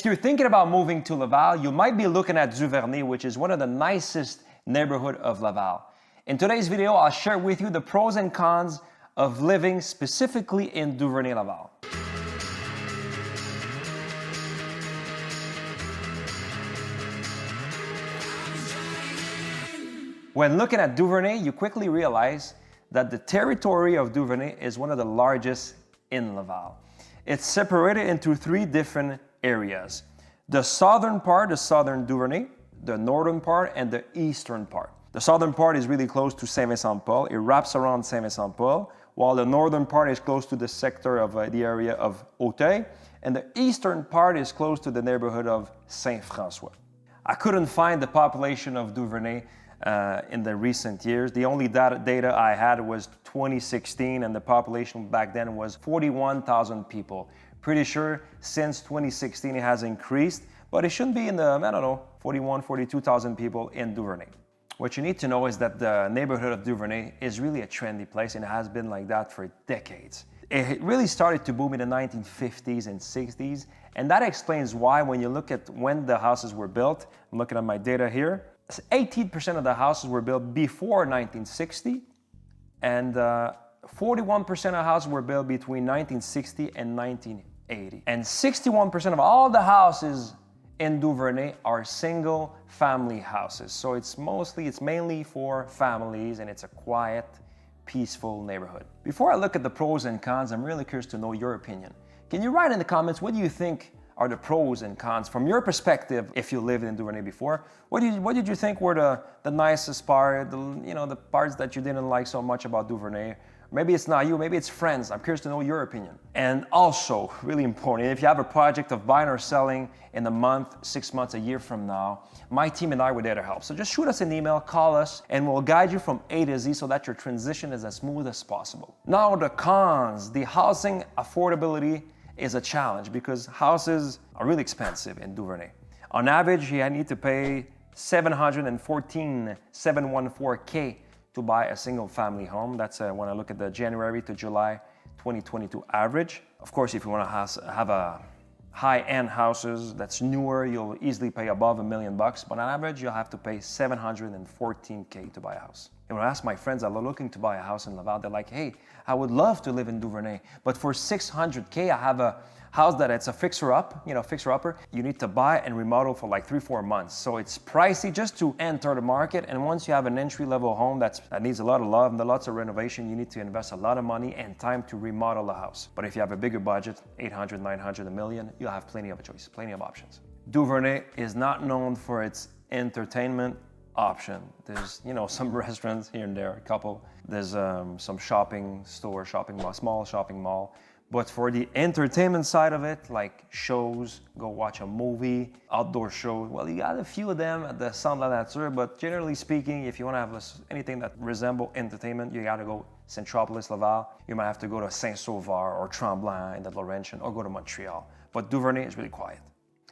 If you're thinking about moving to Laval, you might be looking at Duvernay, which is one of the nicest neighborhoods of Laval. In today's video, I'll share with you the pros and cons of living specifically in Duvernay, Laval. When looking at Duvernay, you quickly realize that the territory of Duvernay is one of the largest in Laval. It's separated into three different areas. The southern part, the southern Duvernay, the northern part, and the eastern part. The southern part is really close to Saint-Vincent-Paul. It wraps around Saint-Vincent-Paul, while the northern part is close to the sector of the area of Auteuil, and the eastern part is close to the neighborhood of Saint-François. I couldn't find the population of Duvernay in the recent years. The only data I had was 2016, and the population back then was 41,000 people. Pretty sure since 2016 it has increased, but it shouldn't be in the, 42,000 people in Duvernay. What you need to know is that the neighborhood of Duvernay is really a trendy place, and it has been like that for decades. It really started to boom in the 1950s and 60s, and that explains why when you look at when the houses were built, I'm looking at my data here, 18% of the houses were built before 1960, and 41% of houses were built between 1960 and 1980. And 61% of all the houses in Duvernay are single family houses. So it's mainly for families, and it's a quiet, peaceful neighborhood. Before I look at the pros and cons, I'm really curious to know your opinion. Can you write in the comments, what do you think are the pros and cons from your perspective if you lived in Duvernay before? What did you think were the nicest part, the parts that you didn't like so much about Duvernay? Maybe it's not you, maybe it's friends. I'm curious to know your opinion. And also, really important, if you have a project of buying or selling in a month, 6 months, a year from now, my team and I were there to help. So just shoot us an email, call us, and we'll guide you from A to Z so that your transition is as smooth as possible. Now the cons, the housing affordability is a challenge because houses are really expensive in Duvernay. On average, you need to pay $714K to buy a single family home. That's when I look at the January to July 2022 average. Of course, if you want to have a high-end houses that's newer, you'll easily pay above $1 million, but on average, you'll have to pay $714K to buy a house. And when I ask my friends that are looking to buy a house in Laval, they're like, hey, I would love to live in Duvernay, but for $600K, I have a house that it's a fixer-upper. You need to buy and remodel for like 3-4 months. So it's pricey just to enter the market. And once you have an entry-level home that needs a lot of love and lots of renovation, you need to invest a lot of money and time to remodel the house. But if you have a bigger budget, 800, 900, $1 million, you'll have plenty of choices, plenty of options. Duvernay is not known for its entertainment option. There's, some restaurants here and there, a couple. There's some shopping store, small shopping mall. But for the entertainment side of it, like shows, go watch a movie, outdoor shows, well, you got a few of them at the Centre de la Nature, but generally speaking, if you want to have anything that resembles entertainment, you got to go Centropolis, Laval. You might have to go to Saint-Sauveur or Tremblant in the Laurentian, or go to Montreal. But Duvernay is really quiet.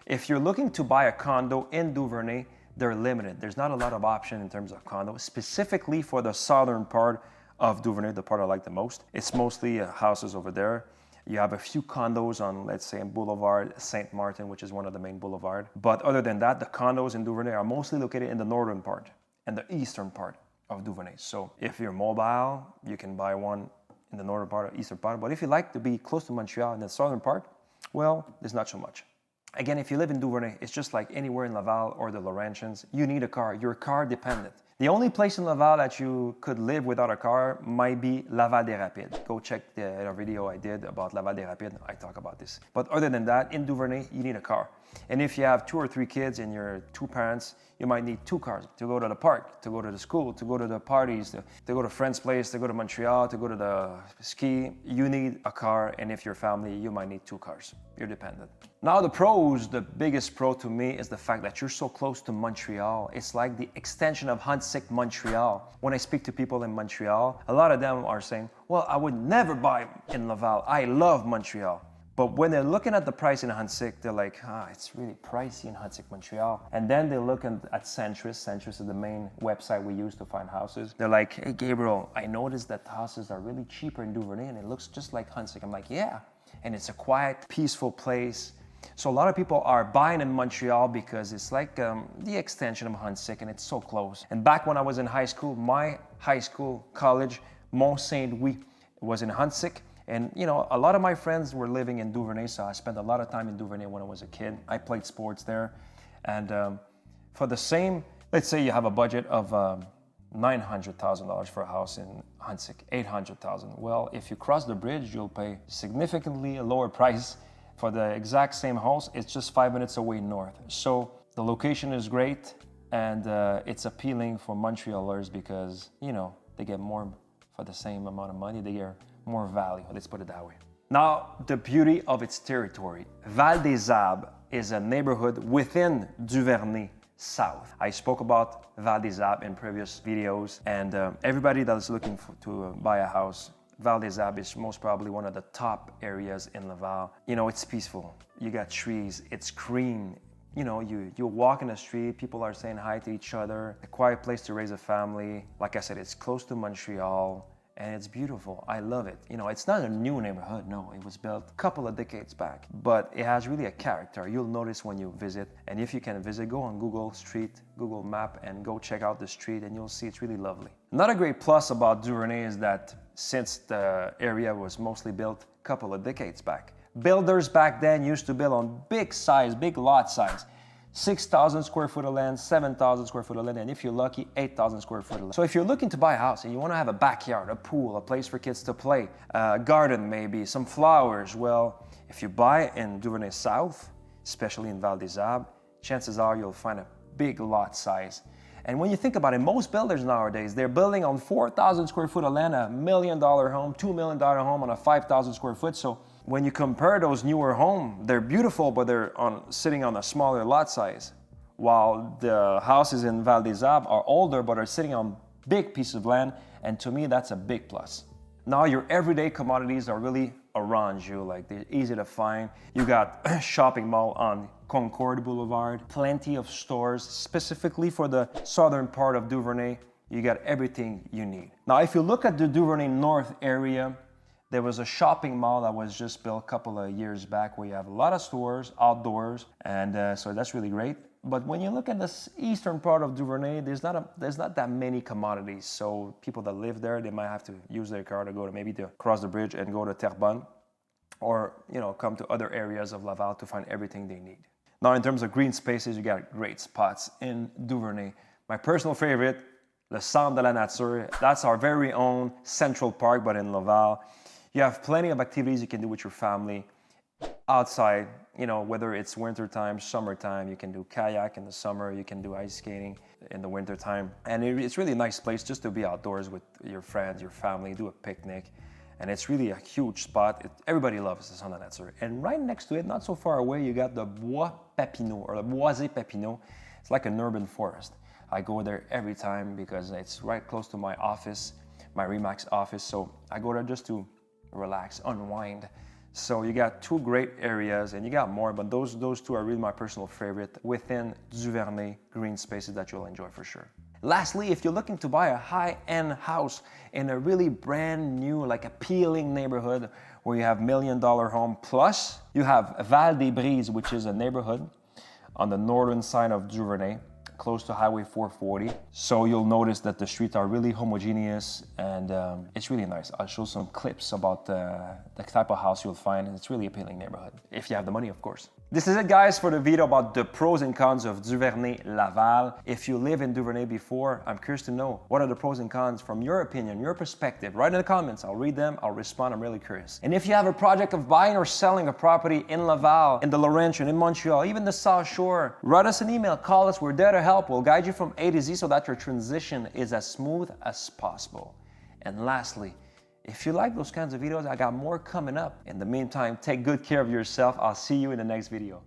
If you're looking to buy a condo in Duvernay, they're limited. There's not a lot of option in terms of condos, specifically for the southern part of Duvernay, the part I like the most. It's mostly houses over there. You have a few condos on, let's say, Boulevard Saint Martin, which is one of the main boulevards. But other than that, the condos in Duvernay are mostly located in the northern part and the eastern part of Duvernay. So if you're mobile, you can buy one in the northern part or eastern part. But if you like to be close to Montreal in the southern part, well, there's not so much. Again, if you live in Duvernay, it's just like anywhere in Laval or the Laurentians. You need a car. You're car dependent. The only place in Laval that you could live without a car might be Laval des Rapides. Go check the video I did about Laval des Rapides. I talk about this. But other than that, in Duvernay, you need a car. And if you have 2 or 3 kids and you're 2 parents, you might need 2 cars to go to the park, to go to the school, to go to the parties, to go to a friend's place, to go to Montreal, to go to the ski. You need a car, and if you're family, you might need 2 cars. You're dependent. Now the pros, the biggest pro to me is the fact that you're so close to Montreal. It's like the extension of Huntsic, Montreal. When I speak to people in Montreal, a lot of them are saying, well, I would never buy in Laval. I love Montreal. But when they're looking at the price in Huntsic, they're like, it's really pricey in Huntsic, Montreal. And then they look at Centris. Centris is the main website we use to find houses. They're like, hey, Gabriel, I noticed that houses are really cheaper in Duvernay and it looks just like Huntsic. I'm like, yeah. And it's a quiet, peaceful place. So a lot of people are buying in Montreal because it's like the extension of Huntsic and it's so close. And back when I was in high school, my high school, college, Mont Saint-Louis was in Huntsic. And you know, a lot of my friends were living in Duvernay, so I spent a lot of time in Duvernay when I was a kid. I played sports there. And for the same, let's say you have a budget of $900,000 for a house in Huntsic, $800,000. Well, if you cross the bridge, you'll pay significantly a lower price for the exact same house. It's just 5 minutes away north. So the location is great, and it's appealing for Montrealers because, you know, they get more for the same amount of money. They get more value, let's put it that way. Now, the beauty of its territory. Val-des-Arbres is a neighborhood within Duvernay South. I spoke about Val-des-Arbres in previous videos, and everybody that's looking to buy a house, Val-des-Arbres is most probably one of the top areas in Laval. You know, it's peaceful. You got trees, it's green. You know, you walk in the street, people are saying hi to each other. A quiet place to raise a family. Like I said, it's close to Montreal. And it's beautiful. I love it. You know, it's not a new neighborhood. No, it was built a couple of decades back, but it has really a character. You'll notice when you visit. And if you can visit, go on Google Street, Google Map, and go check out the street, and you'll see it's really lovely. Another great plus about Duvernay is that since the area was mostly built a couple of decades back, builders back then used to build on big size, big lot size. 6,000 square foot of land, 7,000 square foot of land, and if you're lucky, 8,000 square foot of land. So if you're looking to buy a house and you want to have a backyard, a pool, a place for kids to play, a garden maybe, some flowers, well, if you buy in Duvernay South, especially in Val-des-Arbres, chances are you'll find a big lot size. And when you think about it, most builders nowadays, they're building on 4,000 square foot of land, $1 million home, $2 million home on a 5,000 square foot. So when you compare those newer homes, they're beautiful, but they're sitting on a smaller lot size. While the houses in Val-des-Arbres are older, but are sitting on big pieces of land. And to me, that's a big plus. Now your everyday commodities are really around you, like they're easy to find. You got a shopping mall on Concord Boulevard, plenty of stores, specifically for the southern part of Duvernay. You got everything you need. Now, if you look at the Duvernay North area, there was a shopping mall that was just built a couple of years back where you have a lot of stores outdoors, and so that's really great. But when you look at the eastern part of Duvernay, there's not that many commodities. So people that live there, they might have to use their car to go to maybe to cross the bridge and go to Terrebonne, or come to other areas of Laval to find everything they need. Now, in terms of green spaces, you got great spots in Duvernay. My personal favorite, the Centre de la Nature. That's our very own Central Park, but in Laval. You have plenty of activities you can do with your family outside, whether it's wintertime, summertime. You can do kayak in the summer, you can do ice skating in the wintertime. And it's really a nice place just to be outdoors with your friends, your family, do a picnic. And it's really a huge spot. Everybody loves the Centre de la Nature. And right next to it, not so far away, you got the Bois Papineau, or the Boisé Papineau. It's like an urban forest. I go there every time because it's right close to my office, my Remax office. So I go there just to relax, unwind. So you got two great areas, and you got more, but those two are really my personal favorite within Duvernay green spaces that you'll enjoy for sure. Lastly, if you're looking to buy a high-end house in a really brand new, like appealing neighborhood where you have $1 million home plus, you have Val-des-Brises, which is a neighborhood on the northern side of Duvernay, close to Highway 440. So you'll notice that the streets are really homogeneous, and it's really nice. I'll show some clips about the type of house you'll find, and it's really appealing neighborhood, if you have the money, of course. This is it, guys, for the video about the pros and cons of Duvernay-Laval. If you live in Duvernay before, I'm curious to know, what are the pros and cons from your opinion, your perspective? Write in the comments. I'll read them. I'll respond. I'm really curious. And if you have a project of buying or selling a property in Laval, in the Laurentian, in Montreal, even the South Shore, write us an email, call us. We're there to help. We'll guide you from A to Z so that your transition is as smooth as possible. And lastly, if you like those kinds of videos, I got more coming up. In the meantime, take good care of yourself. I'll see you in the next video.